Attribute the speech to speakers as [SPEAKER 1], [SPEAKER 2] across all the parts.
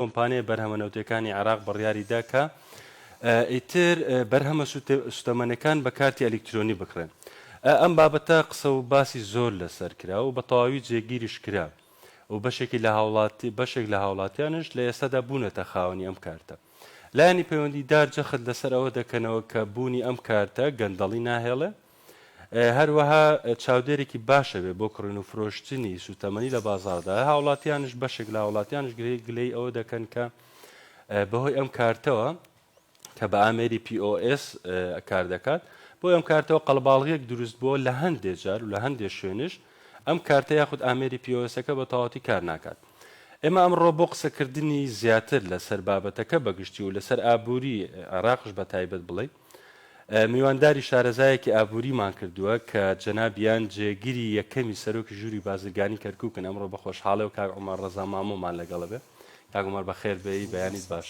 [SPEAKER 1] کۆمپانیای بەرهەمەنەوتەکانی عێراق بڕیاریدا کە ئیتر بەرهەمە سوتەمەنەکان بە کارتی ئەلکترۆنی بکڕێن. ئەم بابەتە قسە و باسی زۆر لەسەر کرا و بە تەواوی جێگیریش کرا و بەشێک لە هاوڵاتیانش لە ئێستادا بوونەتە خاوەنی ئەم کارتە. لایەنی پەیوەندیدار جەخت لەسەر ئەوە دەکەنەوە کە بوونی ئەم کارتە گەندەڵی ناهێڵێ، هەروەها چاودێرێکی باشە بێ بۆ کڕین و فرۆشتنی سوتەمەنی لە بازاردا. هاوڵاتیانش بەشێک لە هاوڵاتیانش گلەی ئەوە دەکەن کە بەهۆی ئەم کارتەوە کە بە ئامێری POS کار دەکات، بۆ ئەم کارتەوە قەڵباڵغیەک دروست بووە لە هەندێک جار و لە هەندێک شوێنش ئەم کارتە یاخود ئامێری POSەکە بە تەواوەتی کار ناکات. ئێمە ئەمڕۆ بۆ قسەکردنی زیاتر لەسەر بابەتەکە بەگشتی و لەسەر ئابووری عێراقش بە تایبەت بڵێ، میوانداری شارەزایەکی ئابووریمان کردووە کە جەنابیان جێگیری یەکەمی سەرۆکی ژووری بازرگانی کەرکووکن. ئەمڕۆ بە خۆشحاڵێ و کاک عومەر ڕەزا مامۆمان لەگەڵە بێ. کاک عومەر بەخێر بێی، بەیانیت باش.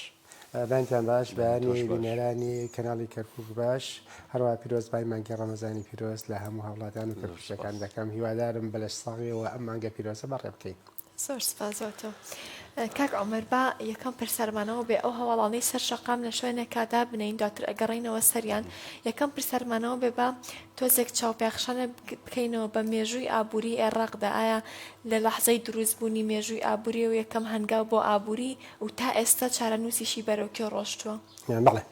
[SPEAKER 2] بانتان باش، بەیانی بینەرانی کەناڵی کەرکووک باش، هەروە پیرۆز بای مانگی ڕەمەزانی پیرۆز لە هەموو هاوڵاتیان و کەرکووکەکان دەکەم. هیوادارم بەلەش ساغیەوە ئەم مانگە پیرۆزە بەڕێ بکەین.
[SPEAKER 3] زۆر سپاسۆتۆ. کاک عومەر با یەکەم پرسەرمانەوە بێ ئەو هەواڵانەی سەر شەقام لە شوێنێکادا بنین دواتر ئەگەڕینەوە سەریان. یەکەم پرسەرمانەوە بێ بە تۆزێک چاوپێخشانە بکەینەوە بە مێژووی ئابووری عێراقدا. ئایا لە لەحزەی دروستبوونی مێژووی ئابووری و یەکەم هەنگاو بۆ ئابووری و تا ئێستا چارەنووسیشی بەرەوکێ ڕۆشتووە؟
[SPEAKER 2] بەڵێ،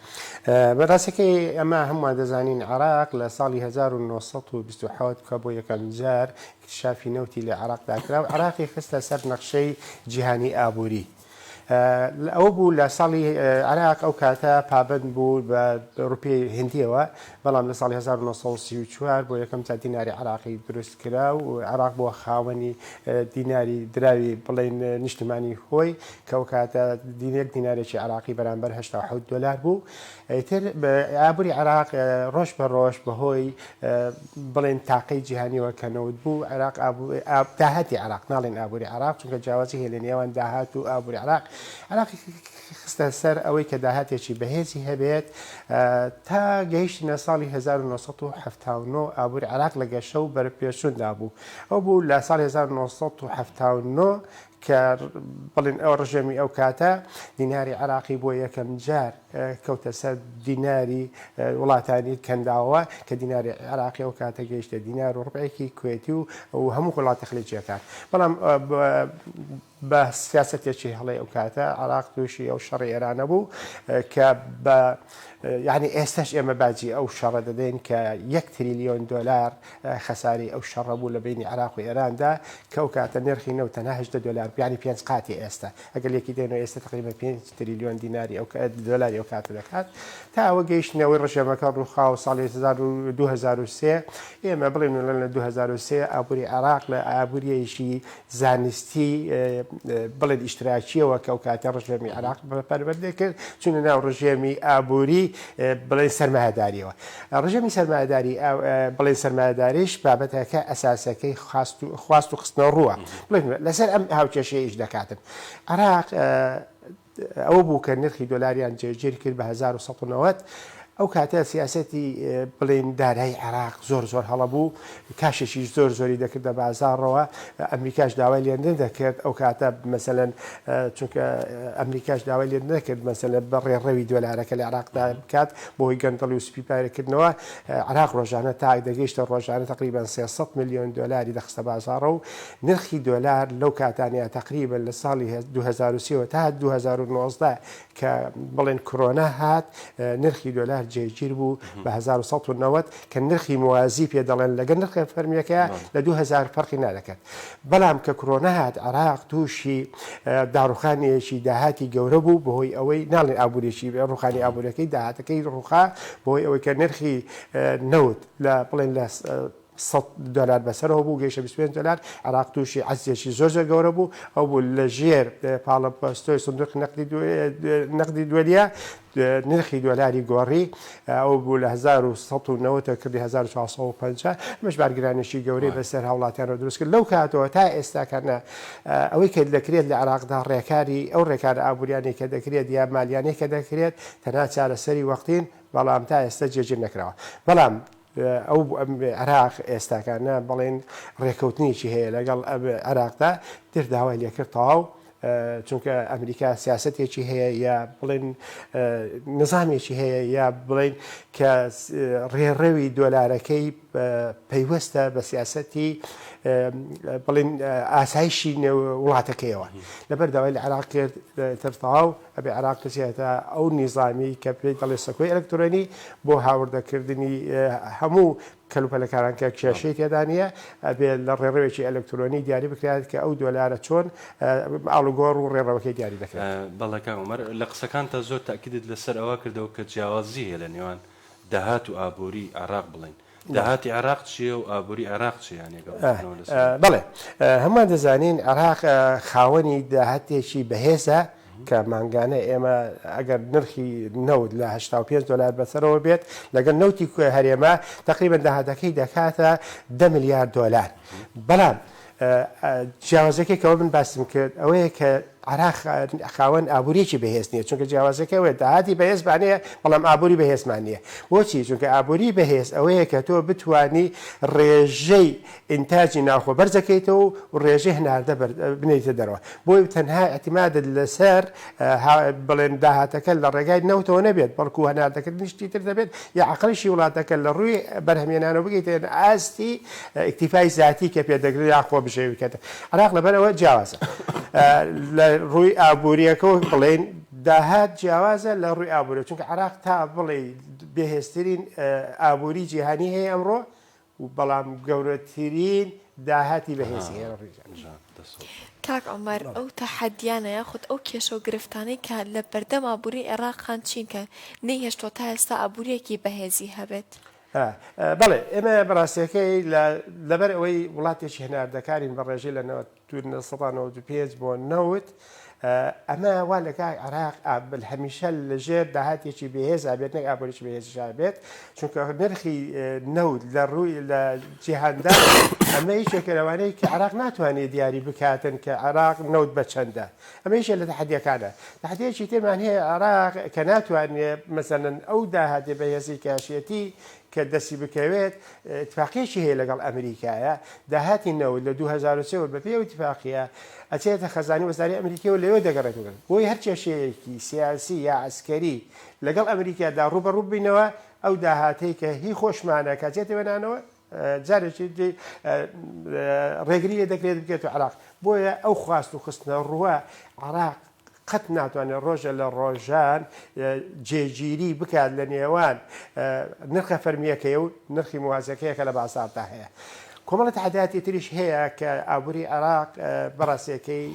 [SPEAKER 2] بەڕاستەکەی ئەمە هەمووان دەزانین عێراق لە ساڵی 1927 کە بۆ یەکەم جار اکتشافی نەوتی لە عێراقدا کرا و عێراقی خستە سەر نەخشەی جیهانی ئابووری. ئەوە بوو لە ساڵی عێراق ئەو کاتە پابند بوو بە ڕوپی هندیەوە، بەڵام لە ساڵی 1934 بۆ یەکەم تا دیناری عێراقی دروست کرا و عێراق بۆ خاوەنی دیناری دراوی بڵێن نیشتمانی خۆی کە ئەو کاتە یەک دینارێکی عێراقی بەرامبەر 87 دلار بوو. ئیتر ئابووری عێراق ڕۆژ بە ڕۆژ بەهۆی بڵێن تاقەی جیهانیەوە کەنەوت بوو. عێراق داهاتی عێراق، ناڵێن ئابووری عێراق، چونکە جیاوازی هەیە لە نێوان داهات و ئابووری عێراق. عێراقی خستە سەر ئەوەی کە داهاتێکی بەهێزی هەبێت تا گەیشتنە ساڵی 1979 ئابووری عێراق لە گەشە و بەرپێچووندا بوو. ئەو بوو لە ساڵی 1979 کە بڵێن ئەو ڕژێمی ئەو کاتە دیناری عێراقی بۆ یەکەم جار کەوتە سەر دیناری وڵاتانی کەنداوە کە دیناری عێراقی ئەو کاتە گەیشتە دینار و ڕوبعێکی کوێتی و هەموو وڵاتە خلیجیەکان. بەڵام بە سیاسەتێکی هەڵێ ئەو کاتە عێراق تووشی ئەو شەڕی ئێرانە بوو کە بە یعنی ئێستاش ئێمە باجی ئەو شەڕە دەدەین کە 1 تریلیۆن دلار خەساری ئەو شەڕە بوو لە بینی عێراق و ئێراندا کە ئەو کاتە نرخی نەوت تەنها 8 دلار، یعنی 5 قاتی ئێستا. ئەگەر یەکی دێنەوە ئێستا تقریبا 5 تریلیۆن دیناری ئەو دلاری ئەو کاتە دەکات. تا ئەوە گەیشتنەوەی ڕژێمەکە ڕووخا و ساڵی 2003 ئێمە بڵێن لە 2003 ئابووری عێراق لە ئابووریەکی زانستی بڵێن ئیشتراکیەوە کە ئەو کاتە ڕژێمی عێراق پەروەردە کرد چونە ناو ڕژێمی ئابووری بڵێن سەرمایهداریەوە. ڕژێمی سەرمایهداری بڵێن سەرمایهداریش بابەتەکە ئەساسەکەی خواست و خستنەوە ڕووە. بڵێن لەسەر ئەم هاوکێشەیە ئیش دەکاتن. عێراق ئەوە بوو کە نرخی دۆلاریان جێگیر کرد بە 1990. ئەو کاتە سیاسەتی بڵێن دارایی عێراق زۆر هەڵە بوو، کاشێکی زۆری دەکردە بازارڕەوە. ئەمریکاش داوای لێ نەدەکرد ئەو کاتە مەسەلەن، چونکە ئەمریکاش داوای لێ نەکرد مەسەلەن بەڕێڕەوی دۆلارەکە لە عێراقدا بکات بۆی گەندەڵی و سپیپارەکردنەوە. عێراق ڕۆژانە تا دەگەیشتە ڕۆژانە تقریبا 300 میلیۆن دلاری دەخستە بازارڕە و نرخی دۆلار لەو کاتانەیە تقریبا لە ساڵی 2023 تا 2019 کە بڵێن کۆرۆنا هات نرخی دۆلار جێگیر بوو بە 1990 کە نرخی موازی پێ دەڵێن لەگەر نرخی فەرمیەکە لە 2000 فەرقی نادەکات. بەڵام کە کۆرۆنا هات عێراق تووشی داڕوخانێکی داهاتی گەورە بوو بەهۆی ئەوەی ناڵێن ئابووریەکی ڕوخانی ئابوووریەکەی داهاتەکەی ڕوخا بەهۆی ئەوەی کە نرخی نەوت لە بڵێن لە 100 دلار بەسەرەوە بوو گەیشتە 25 دلار. عێراق تووشی عەجزێکی زۆر گەورە بوو. ئەو بوو لە ژێر پاڵەپۆستۆی سندوق نەقدی دووەریە نرخی دۆلاری گۆڕی. ئەو بوو لە 1990 کردی 1450. ئەمەش بارگرانێکی گەورەی بەسەر هاوڵاتیانەوە دروست کرد. لەو کاتەوە تا ئێستاکەنە ئەوەی کە دەکرێت لە عێراقدا ڕێکاری ئەو ڕێکار ئابووریانی کە دەکرێت یا مالیانەی کە دەکرێت تەنها چارەسەری وەختین، بەڵام تا ئێستا جێگیر نەکراوە. بەڵام ئەو عێراق ئێستاکانە بڵێن ڕێکەوتنیی هەیە لەگەڵ عێراقدا داوای لێکرد تەواو چونکە ئەمریکا سیاسەتێکی هەیە یا بڵێن نظامێکی هەیە یا بڵێن کە ڕێڕەوی دۆلارەکەی پەیوەستە بە سیاسەتی بڵێن ئاسایشی وڵاتەکەیەوە لەبەر داوای لە عێراق کرد تەواو ئەبێ عێراق کەسێتە ئەو نیزامی کە پێی دەڵێ سەکۆی ئەلکترۆنی بۆ هاوردەکردنی هەموو کەلوپەلەکاران کە کێشەی تێدا نیە ئەبێ لە ڕێڕەوێکی ئەلکترۆنی دیاری بکرێت کە ئەو دۆلارە چۆن ئاڵوگۆڕ و ڕێڕەوەکەی دیاری دەکرێت.
[SPEAKER 1] بەڵێکا عومەر لە قسەکانتە زۆر تاکیدت لەسەر ئەوە کردەوە کە جیاوازی هەیە لە نێوان داهات و ئابووری عێراق بڵین. داهاتی عێراق چییە و ئابووری عێراق چییانێک؟
[SPEAKER 2] بەڵێ هەمووان دەزانین عێراق خاوەنی داهاتێکی بەهێزە کە مانگانە ئێمە ئەگەر نرخی نەوت لە 85 دلار بەسەرەوە بێت لەگەر نەوتی هەرێمە تقریبا داهاتەکەی دەکاتە 10 میلیارد دلار. بەڵام جیاوازەکەی کەەوە من باسم کرد ئەوەیە کە عێراق خاوەن ئابووریکی بەهێز نییە چونکە جیاوازەکەی داهاتی بەهێزبانەیە بەڵام ئابووری بەهێزمان نییە. بۆچی؟ چونکە ئابووری بەهێز ئەوەیە کە تۆ بتوانی ڕێژەی ئینتاجی ناوخۆ بەرزەکەیتەوە و ڕێژەی هەناردە بنیتە دەرەوە بۆی تەنها ئەتیمادت لەسەر بڵێن داهاتەکە لە ڕێگای نەوتەوە نەبێت بەڵکو هەناردەکردنیشتی تر دەبێت یا عقلیشی وڵاتەکە لە ڕووی بەرهەمێنانەوە بگەیت ئاستی ئیکتیفای ذاتی کە پێدەگرێت یاخۆ بژێوی بکاتە. عێراق لەبەرەوە جیاوازە ڕووی ئابوووریەکە بڵێن داهات جیاوازە لە ڕووی ئابووری چونکە عێراق تا بڵێ بەهێزترین ئابووری جیهانی هەیە ئەمڕۆ و بەڵام گەورەترین داهاتی بەهێزی هەیە لە ڕووی.
[SPEAKER 3] کاک عومەر ئەو تەحەدیانە یاخود ئەو کێشە و گرفتانەی کە لە بەردەم ئابووری عێراقان چین کە نەیهێشتۆ تا ئێستا ئابووریەکی بەهێزی هەبێت.
[SPEAKER 2] بەڵێ ئێمە بەڕاستیەکەی لەبەر ئەوەی وڵاتێکی هەناردەکارین بە ڕێژەی لە 1995 بۆ 90 ئەمە وا لەگای عێراق هەمیشە لەژێر داهاتێکی بەهێز ئابێت نەک ئابووریی بەهێزیش بێت چونکە نرخی نەوت لە ڕووی لە جیهاندا ئەمە هیچێکە لەوانەیە کە عێراق ناتوانێت دیاری بکاتن کە عێراق نەوت بە چەندە. ئەمە هیچە لە تەحەدیەکانە. تەحەدیەکی تێمان هەیە عێراق کە ناتوانێت مەسەڵەن ئەو داهاتێ بەهێزی کاشێتی کە دەستی بکەوێت اتفاقیەکی هەیە لەگەڵ ئەمریکایە داهاتی نەوت لە 2003 بە پێی اتفاقیە ئەچێتە خەزانی وەزاری ئەمریکیەوە لەوێ دەگەڕێتەوە بۆی هەر کێشەیەکی سیاسی یا عسکەری لەگەڵ ئەمریکادا ڕوبەڕوو بینەوە ئەو داهاتەی کە هی خۆشمانە کاتێتەوە نانەوە جارێکی ڕێگری دەکرێت بکێت و عێراق بۆیە ئەو خواست و خستنە ڕووە عێراق قەت ناتوانێت ڕۆژە لە ڕۆژان جێگیری بکات لە نێوان نرخە فەرمیەکەی و نرخی موازەکەیەکە لە بازاردا هەیە. کۆمەڵە تەحەدیاتی تریش هەیە کە ئابووری عێراق بەڕاستیەکەی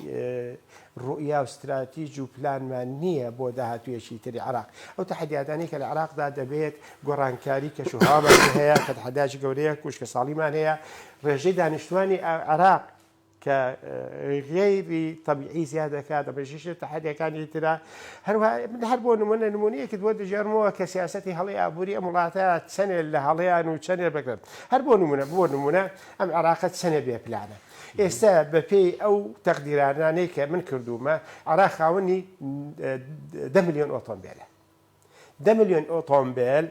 [SPEAKER 2] ڕوئیا و استراتیژ و پلانمان نییە بۆ داهاتوویەکی تری عێراق. ئەو تەحەدیاتانی کە لە عێراقدا دەبێت گۆڕانکاری کەشوهاومان هەیە کە تەحەدیاتی گەورەیە کوشکە ساڵیمان هەیە ڕێژەی دانیشتوانی عێراق کە غێری طبیعی زیاد دەکات دەبێژیشە تەحەدیەکانی ترا هەر بۆ نمونەیەکی بۆ دەژێڕمەوە کە سیاسەتی هەڵی ئابووری ئەم وڵاتە چەنێ لە هەڵەیان و چەنێ بکرێت هەر بۆ نمونە ئەم عێراقەت چەنێ بێ پلانە. ئێستا بەپێی ئەو تەقدیرانانەی کە من کردومە عێراق خاوەنی 10 میلیۆن ئۆتۆمبیلە 10 میلیۆن ئۆتۆمبیل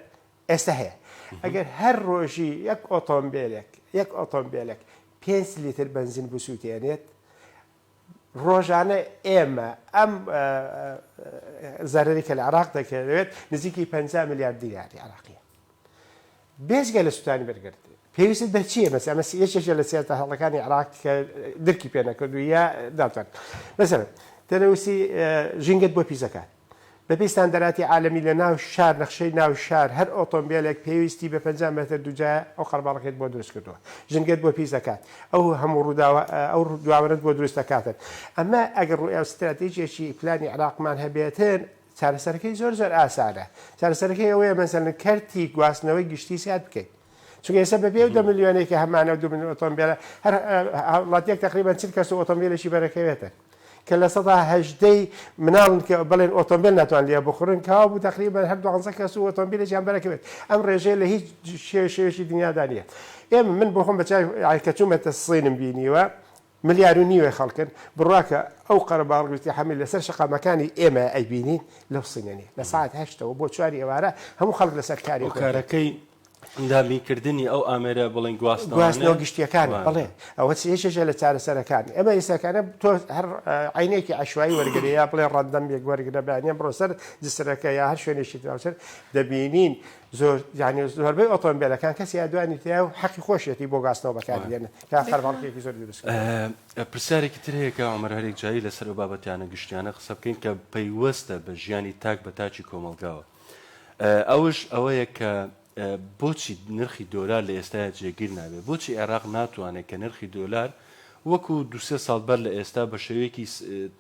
[SPEAKER 2] ئێستا هەیە. ئەگەر هەر ڕۆژی یەک ئۆتۆمبیلێک 5 لیتر بنزین بسووتێنێت ڕۆژانە ئێمە ئەم زەرەری کە لە عێراق دەکەوێت نزیکی 50 میلیارد دیاری عێراقیە بێجگە لە سووتانی بەرگرت. پێویست بە چییە؟ مەسەڵەن یەکێکە لە سیاسە هەڵەکانی عێراق کە درکی پێ نەکردو یا داتوان مەسەڵەن تەنەووسی ژینگەت بۆ پیسەکات بەپێی ستاندەراتی عالەمی لە ناو شار نەخشەی ناو شار هەر ئۆتۆمبیلێک پێویستی بە 50 متر دووجایە ئەو خەرباڵەکەیت بۆ دروست کردووە ژنگێت بۆ پیس دەکات ئەو هەموو ڕووداوە ئەو دواوەرت بۆ دروست دەکاتن. ئەمە ئەگەر ڕووی استراتیژیەکی پلانی عێراقمان هەبێتن چارەسەرەکەی زۆر ئاسانە. چارەسەرەکەی ئەوەیە مەسەڵەن کەرتی گواستنەوەی گشتی زیاد بکەیت چونکە ئێستا بەپێ 2 میلیۆنێکی هەمانە 2 میلیۆن ئۆتۆمبیلە هەر وڵاتێک تقریبا 40 کەس ئۆتۆمبیلێکی بەرەکەوێتن کە لە 180 مناڵن کە بڵێن ئۆتۆمبیل ناتوان لێ بخورن کاوا بوو تقریبا هەر 12 کەس و ئۆتۆمبیلێکیان بەرەکەوێت. ئەم ڕێژەیە لە هیچ شێوەیەکی دنیادا نییە. ئێمە من بۆ خۆم بەچای کە چوومەتە سڵینم بینیوە ملیار و نیوە خەڵکن بڕواکە ئەو قەرەباڵگوستی حەمیل لەسەر شەقامەکانی ئێمە ئەیبینین لەو سینەنی لە ساعت 8ەوە بۆ 4 ئێوارە هەموو خەڵک لەسەر کاری
[SPEAKER 1] کارەکەی دابینکردنی ئەو ئامێرە بڵێن
[SPEAKER 2] گواستنەوە گشتیەکان بڵێ ئەوە ێشێژە لە چارەسەرەکانی ئەمە ئێساکانە تۆ هەر عینێکی عشوایی وەرگری یا بڵێ ڕەندەم بێک وەرگرە بەیانە بڕۆ سەر جسرەکە یا هەر شوێنێکی تراوسەر دەبینین زۆر یعنی زۆربەی ئۆتۆمبیلەکان کەسی یادوانی تیا و حەقی خۆشێتی بۆ گواستنەوە بەکاردێنە کا خەرباڵکێکی زۆر دروست
[SPEAKER 1] پرسیارێکی تر هەیە کە عومەر هەرێک جایی لەسەر بابەتیانە گشتیانە قسە بکەین کە پەیوەستە بە ژیانی تاک بە تاچی کۆمەلگاوە ئەوش ئەوەیە کە بۆچی نرخی دۆلار لە ئێستا جێگیر نابێت بۆچی عێراق ناتوانێت کە نرخی دۆلار وەکو دوسێ ساڵ بەر لە ئێستا بە شێوەیەکی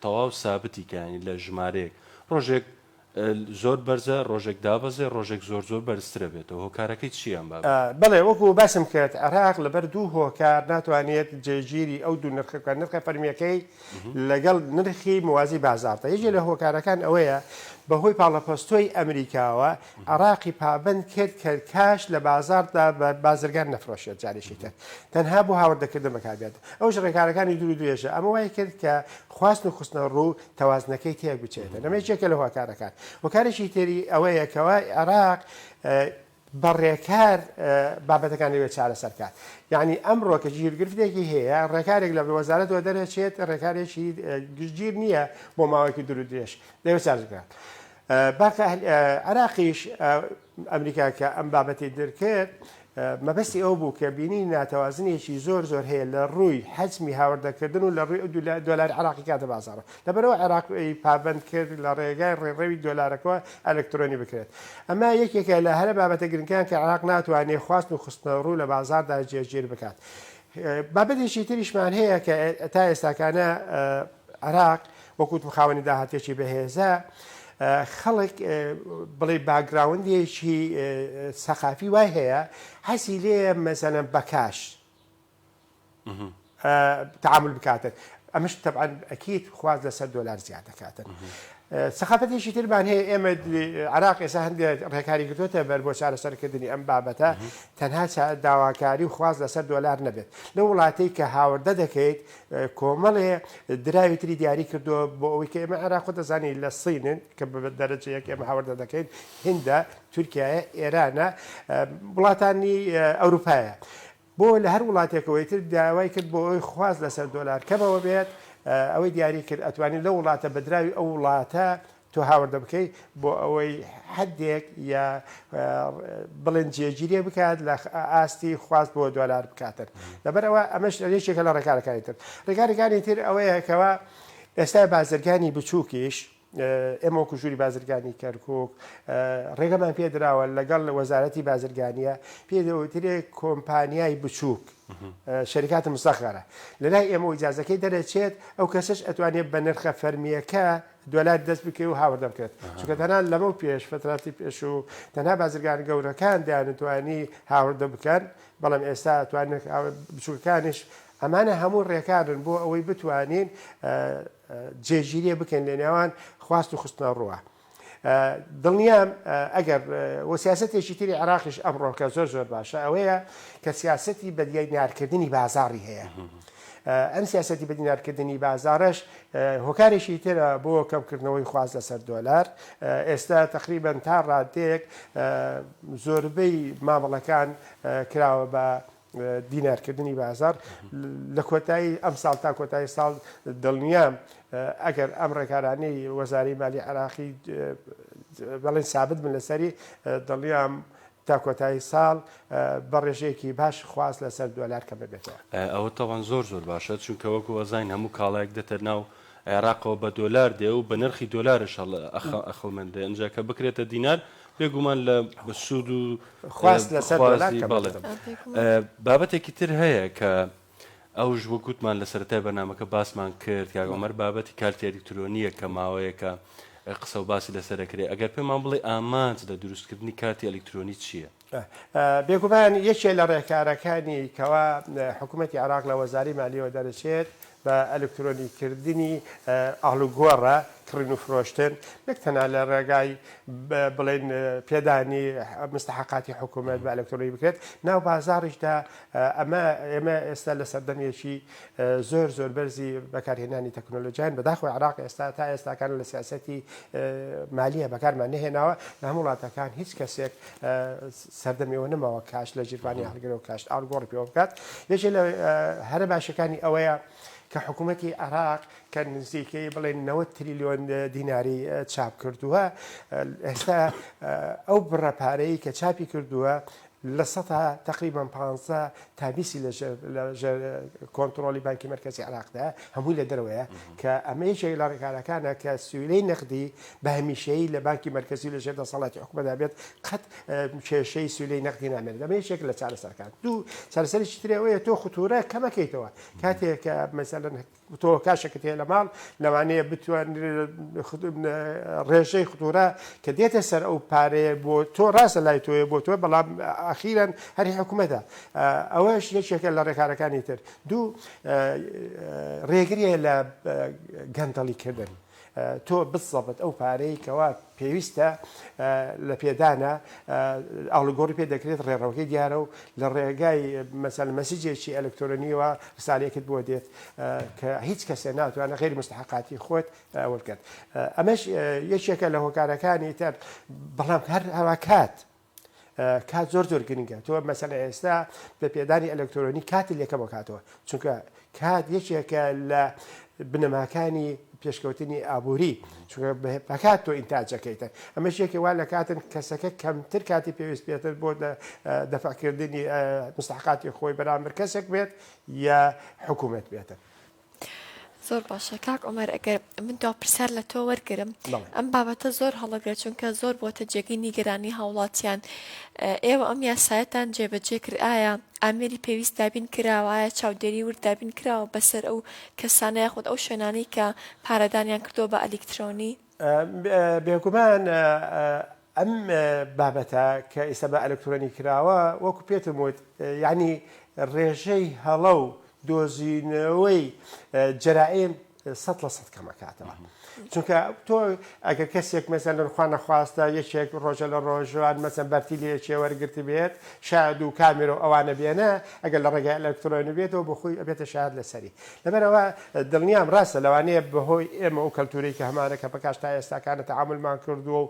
[SPEAKER 1] تەواو سابتی کانی لە ژمارەیەک ڕۆژێک زۆر بەرزە ڕۆژێک دابەزێ ڕۆژێک زۆر زۆر بەرزترە بێتەوە هۆکارەکەی چیان با
[SPEAKER 2] بڵێ وەکو باسم کرد عێراق لەبەر دوو هۆکار ناتوانێت جێگیری ئەو دوو نرخەکان نرخە فەرمیەکەی لەگەڵ نرخی موازی بازارتە یەکێک لە هۆکارەکان ئەوەیە بەهۆی پاڵەپۆستۆی ئەمریکاوە عێراقی پابند کرد کە کاش لە بازاردا بە بازرگان نەفرۆشێت جارێکی تر تەنها بۆ هاوردەکردن بەکاربێت ئەوش ڕێکارەکانی دوور دوێژە ئەمە وای کرد کە خواستن و خستنە ڕوو تەوازنەکەی تێک بچێتە نەمەیەکێکە لە هۆکارەکان هۆکارێکی تری ئەوەیە کەەوە عێراق بەڕێکار بابەتەکان لەوێ چارەسەرکات یعنی ئەمڕۆ کە ژیرگرفتێکی هەیە ڕێکارێک لە وەزارەتەوە دەرەچێت ڕێکارێکی گشتگیر نییە بۆ ماوەیەکی دوور درێژ دەوێت چارەکات باکە عێراقیش ئەمریکا کە ئەم بابەتی دەرکرد مەبەستی ئەو بوو کە بینی ناتەوازنێکی زۆر زۆر هەیە لە ڕووی حەجمی هاوردەکردن و لە ڕووی دۆلار عێراقی کاتە بازارەوە لەبەرەوە عێراقی پابند کرد لە ڕێگای ڕێڕەوی دۆلارەکەەوە ئەلکترۆنی بکرێت ئەمە یەکێکە لە هەرە بابەتە گرنگیان کە عێراق ناتوانێت خواستن و خستنە ڕوو لە بازاردا جێگیر بکات بابەتێکی تریشمان هەیە کە تا ئێستاکانە عێراق وەکوت مخاوەنی داهاتێکی بەهێزە خەڵک بڵێ باگراوندێکی سەخافی وای هەیە حەسی لێ مەسەلەن بەکاش تعامل بکاتن ئەمەش طبعاً ئەکید خواز لەسەر دۆلار زیاد دەکاتن سەخافەتێکی ترمان هەیە ئێمە عێراق ئێستا هەندێک ڕێکاری کردوتە بەر بۆ چارەسەرکردنی ئەم بابەتە تەنها داواکاری و خواز لەسەر دۆلار نەبێت لە وڵاتەی کە هاوردە دەکەیت کۆمەڵێ دراوی تری دیاری کردووە بۆ ئەوەی کە ئێمە عێراق خۆ دەزانین لە سینن کە دەرەجەیەک ئێمە هاوردە دەکەین هێندە تورکایە ئێرانە وڵاتانی ئەوروپایە بۆ لە هەر وڵاتێکەوەی تر داوای کرد بۆ ئەوی خواز لەسەر دۆلار کەمەوە بێت ئەوەی دیاری کرد ئەتوانین لە وڵاتە بەدراوی ئەو وڵاتە تۆ هاوردە بکەیت بۆ ئەوەی حدێک یا بڵێن جێگیری بکات لە ئاستی خواست بۆ دۆلار بکاتن لەبەرەوە ئەمەش یەکێکە لە ڕێکارەکانی تر ڕێکارەکانی تر ئەوەیە کەەوە ئێستا بازرگانی بچووکیش ئێمە کوژووری بازرگانی کەرکک ڕێگەمان پێدراوە لەگەڵ وەزارەتی بازرگانیە پێدەوترێ کۆمپانیای بچووک شەریکاتە مستەخەرە لەلای ئێمە ئیجازەکەی دەرەچێت ئەو کەسش ئەتوانێت بە نرخە فەرمیەکە دۆلار دەست بکەی و هاوردە بکرێت چونکە تەنها لەمە پێش فتراتی پێش و تەنها بازرگان گەورەکان دەیانتوانی هاوردە بکەن بەڵام ئێستا ئەتوانێت بچووکەکانش ئەمانە هەموو ڕێکارن بۆ ئەوەی بتوانین جێگیری بکەن لە نێوان خواست و خستنە ڕووە دڵنیام ئەگەر وە سیاسەتێکی تری عێراقیش ئەمڕۆکە زۆر زۆر باشە ئەوەیە کە سیاسەتی بەدیارکردنی بازاڕی هەیە ئەم سیاسەتی بەدیارکردنی بازارش هۆکارێکی ترە بۆ کەمکردنەوەی خواز لەسەر دۆلار ئێستا تقریبا تا ڕادێک زۆربەی مامەڵەکان کراوە بە دینارکردنی بازار لە کۆتایی ئەم ساڵ تا کۆتایی ساڵ دڵنیام ئەگەر ئەم ڕێکارانەی وەزاری مالی عێراقی بەڵێن سابت بن لەسەری دڵنیام تا کۆتایی ساڵ بە ڕێژەیەکی باش خواست لەسەر دۆلار کە ببێتەوە
[SPEAKER 1] ئەوە تاوان زۆر زۆر باشە چونکە وەکو وەزین هەموو کاڵایەک دەتە ناو عێراقەوە بە دۆلار دێ و بە نرخی دۆلارش ئەخڵمەندە ئەنجا کە بکرێتە دینار بێگومان لە سوود و
[SPEAKER 2] خواست لەسەر دۆلار
[SPEAKER 1] بەڵێ بابەتێکی تر هەیە کە ئەوش وەکوتمان لە سەرەتای بەرنامەکە باسمان کرد کە ئەمەر بابەتی کارتی ئەلکترۆنیە کە ماوەیەکە قسە و باسی لەسەرەکرێ ئەگەر پێمان بڵێ ئامانج لە دروستکردنی کارتی ئەلکترۆنی چییە؟
[SPEAKER 2] بێگومان یەکێ لە ڕێکارەکانی کەوا حکوومەتی عێراق لە وەزاری مالیەوە دەرەچێت بە ئەلکترۆنیکردنی ئاڵوگۆڕە کڕین و فرۆشتن نەک تەنها لە ڕێگای بڵێن پێدانی مستحقاتی حکوومەت بە ئەلکترۆنی بکرێت ناو بازاڕیشدا ئێمە ئێستا لە سەردەمێکی زۆر بەرزی بەکارهێنانی تەکنۆلۆژیان بەداخۆی عراق ئێستا تا ئێستاکان لە سیاسەتی مالیە بەکارمان نهێناوە لە هەموو وڵاتەکان هیچ کەسێک سەردەمیەوە نەماوە کاش لە ژیرفانی هەڵگرەوە کاش ئاڵگۆڕی پێوە بکات یەکێک لە هەرە باشەکانی ئەوەیە کە حکوومەتی عراق کە نزیکەی بڵێن 90 تریلیۆن دیناری چاپ کردووە ئێستا ئەو بڕەپارەی کە چاپی کردووە لە سەدا تقریبا 15 تابیسی لە کۆنتترۆلی بانکی مرکزی عراقدا هەمووی لە دەرەوەیە کە ئەمەیەکی لە ڕێکارەکانە کە سوولەی نەقدی بە هەمیشەیی لە بانکی مرکزی لە ژێر دەسەڵاتی حکوومەتدا بێت قەت کێشەی سوولەی نەقدی نامێنێت ئەمەیەک لە چارەسەرەکان دوو چارەسەرێکی ترەوەیە تۆ خوتورە کەمەکەیتەوە کاتێک کە مەسەلەن تۆ کاشەکەت هەیە لە ماڵ لەوانەیە بتوانێت ڕێژەی خوتورە کە دێتە سەر ئەو پارەیە بۆ تۆ ڕاستە لای تۆیە بۆ تۆ بەڵام ئەخیرەن هەری حکوومەتە ئەوەش یەکێکە لە ڕێکارەکانی تر دوو ڕێگریە لە گەندەڵیکردن تۆ بسەبت ئەو پارەی کەوا پێویستە لە پێدانە ئاڵگۆڕی پێ دەکرێت ڕێڕەوەکەی دیارە و لە ڕێگای مەسەل مەسیجێکی ئەلکترۆنیەوە رسالەیەکت بۆ دێت کە هیچ کەسێ ناتوانە غێری مستحقاتی خۆت ئەوە بکات ئەمەش یەکێکە لە هۆکارەکانی تر بەڵام هەر ئەوە کات زۆر گرنگە تۆ مەسەلە ئێستا بە پێدانی ئەلکترۆنی کاتی لێکەمە کاتەوە چونکە کات یەکێکە لە بنەماکانی پێشکەوتنی ئابووری چونکە بەکات تۆ ئینتاجەکەیتە ئەمە شێکی وا لە کاتن کەسەکە کەمتر کاتی پێویست پێێتر بۆ دەفعکردنی مستحقاتی خۆی بەرامبەر کەسێک بێت یا حکوومەت بێتە.
[SPEAKER 3] زۆر باشە کاک عومەر ئەگەر من دوا پرسیار لە تۆ وەرگرم ئەم بابەتە زۆر هەڵەگرێت چونکە زۆر بۆتە جێگەی نیگەرانی هاوڵاتیان ئێوە ئەم یاسایەتان جێبەجێ کرد ئایا ئامێری پێویست دابین کراوایە چاودێری ورد دابین کراوە بەسەر ئەو کەسانەیە خۆت ئەو شوێنانەی کە پارەدانیان کردووە بە ئەلکترۆنی
[SPEAKER 2] بێگومان ئەم بابەتە کە ئێستا بە ئەلکترۆنی کراوە وەکو پێتم وت یعنی ڕێژەی هەڵە و دۆزینەوەی جەرائم 100% کەمەکاتەوە چونکە تۆ ئەگەر کەسێک مەسەن خوا نەخواستە یەکێک ڕۆژە لە ڕۆژوان مەسەن بەرتیلێکی وەرگرتی بێت شاد و کامێرە و ئەوانە بێنە ئەگەر لە ڕێگای ئەلکترۆنی بێتەوە بخۆی ئەبێتە شاد لەسەری لەبەرەوە دڵنیام ڕاستە لەوانەیە بەهۆی ئێمە و کەلتوری کە هەمانە کە بەکاش تا ئێستاکانە تەعاملمان کردووە و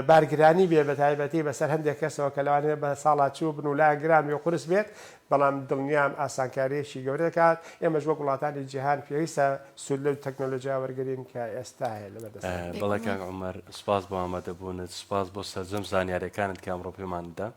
[SPEAKER 2] بارگرانی بێ بە تایبەتی بەسەر هەندێک کەسەوە کە لەوانەیە بە ساڵات چوو بن و لا گران و قورس بێت بەڵام دڵنیام ئاسانکاریەکی گەورە دەکات ئێمەش وەک وڵاتانی جیهان پێویستە سود لەو تەکنۆلۆژیا وەرگرین کە ئێستا هەیە لە بەردەست
[SPEAKER 1] بەڵێ کاک عومەر سپاس بۆ ئامادەبوونت سپاس بۆ سەرجەم زانیاریەکانت کە ئەمڕۆ پێماندا